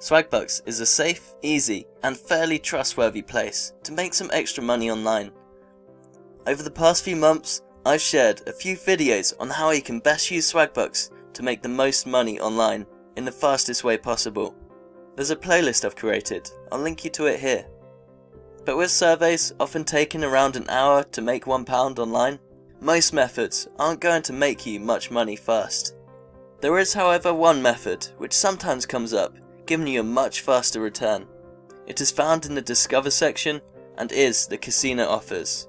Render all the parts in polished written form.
Swagbucks is a safe, easy, and fairly trustworthy place to make some extra money online. Over the past few months, I've shared a few videos on how you can best use Swagbucks to make the most money online in the fastest way possible. There's a playlist I've created, I'll link you to it here. But with surveys often taking around an hour to make £1 online, most methods aren't going to make you much money fast. There is, however, one method which sometimes comes up, giving you a much faster return. It is found in the Discover section and is the casino offers.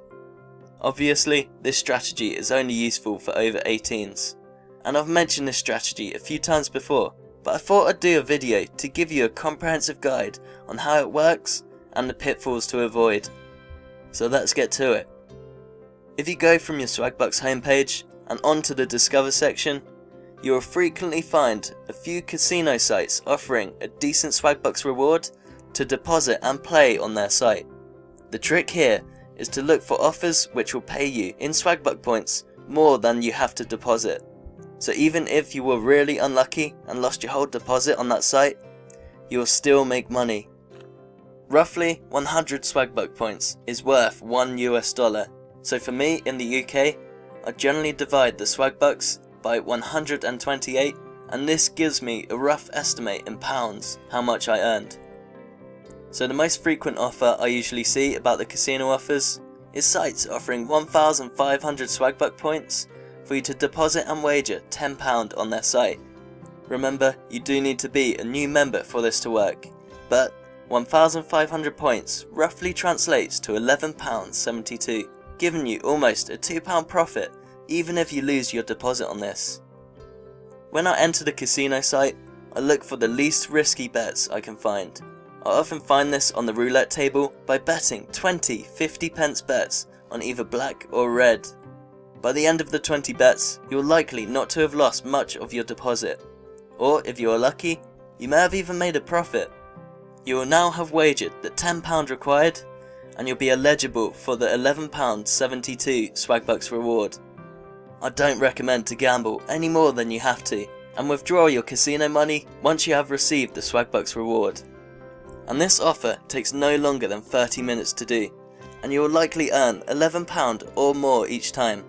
Obviously, this strategy is only useful for over 18s, and I've mentioned this strategy a few times before, but I thought I'd do a video to give you a comprehensive guide on how it works and the pitfalls to avoid. So let's get to it. If you go from your Swagbucks homepage and onto the Discover section, you will frequently find a few casino sites offering a decent Swagbucks reward to deposit and play on their site. The trick here is to look for offers which will pay you in Swagbuck points more than you have to deposit. So even if you were really unlucky and lost your whole deposit on that site, you will still make money. Roughly 100 Swagbuck points is worth $1, so for me in the UK, I generally divide the Swagbucks by 128, and this gives me a rough estimate in pounds how much I earned. So the most frequent offer I usually see about the casino offers is sites offering 1,500 Swagbuck points for you to deposit and wager £10 on their site. Remember, you do need to be a new member for this to work, but 1,500 points roughly translates to £11.72, giving you almost a £2 profit even if you lose your deposit on this. When I enter the casino site, I look for the least risky bets I can find. I often find this on the roulette table by betting 20 50p bets on either black or red. By the end of the 20 bets, you're likely not to have lost much of your deposit, or if you are lucky, you may have even made a profit. You will now have wagered the £10 required, and you'll be eligible for the £11.72 Swagbucks reward. I don't recommend to gamble any more than you have to, and withdraw your casino money once you have received the Swagbucks reward. And this offer takes no longer than 30 minutes to do, and you will likely earn £11 or more each time.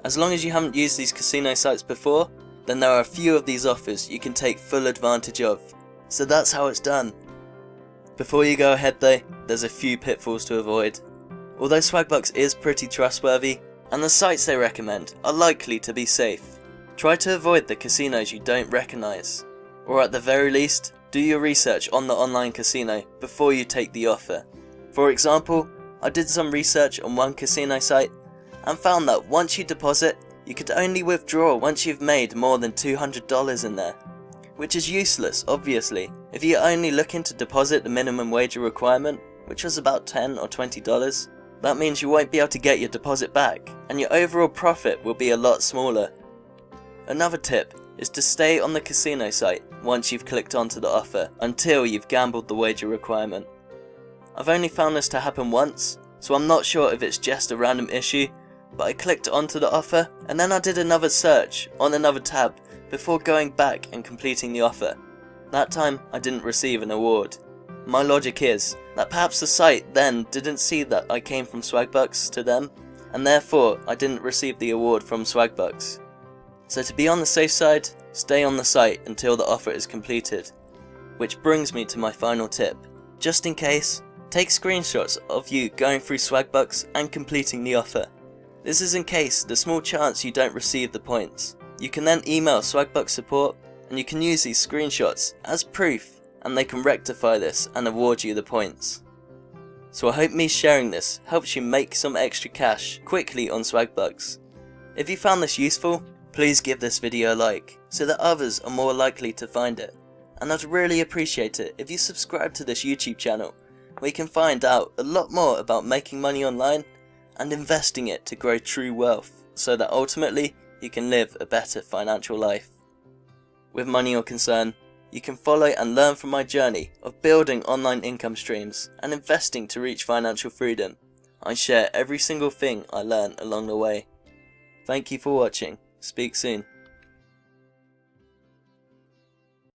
As long as you haven't used these casino sites before, then there are a few of these offers you can take full advantage of. So that's how it's done. Before you go ahead though, there's a few pitfalls to avoid. Although Swagbucks is pretty trustworthy, and the sites they recommend are likely to be safe, try to avoid the casinos you don't recognise, or at the very least, do your research on the online casino before you take the offer. For example, I did some research on one casino site and found that once you deposit, you could only withdraw once you've made more than $200 in there, which is useless obviously. If you're only looking to deposit the minimum wager requirement, which was about $10 or $20, that means you won't be able to get your deposit back, and your overall profit will be a lot smaller. Another tip is to stay on the casino site once you've clicked onto the offer until you've gambled the wager requirement. I've only found this to happen once, so I'm not sure if it's just a random issue, but I clicked onto the offer and then I did another search on another tab before going back and completing the offer. That time I didn't receive an award. My logic is that perhaps the site then didn't see that I came from Swagbucks to them, and therefore I didn't receive the award from Swagbucks. So to be on the safe side, stay on the site until the offer is completed. Which brings me to my final tip. Just in case, take screenshots of you going through Swagbucks and completing the offer. This is in case the small chance you don't receive the points. You can then email Swagbucks support and you can use these screenshots as proof, and they can rectify this and award you the points. So I hope me sharing this helps you make some extra cash quickly on Swagbucks. If you found this useful, please give this video a like so that others are more likely to find it, and I'd really appreciate it if you subscribe to this YouTube channel where you can find out a lot more about making money online and investing it to grow true wealth so that ultimately you can live a better financial life. With money or concern, you can follow and learn from my journey of building online income streams and investing to reach financial freedom. I share every single thing I learn along the way. Thank you for watching. Speak soon.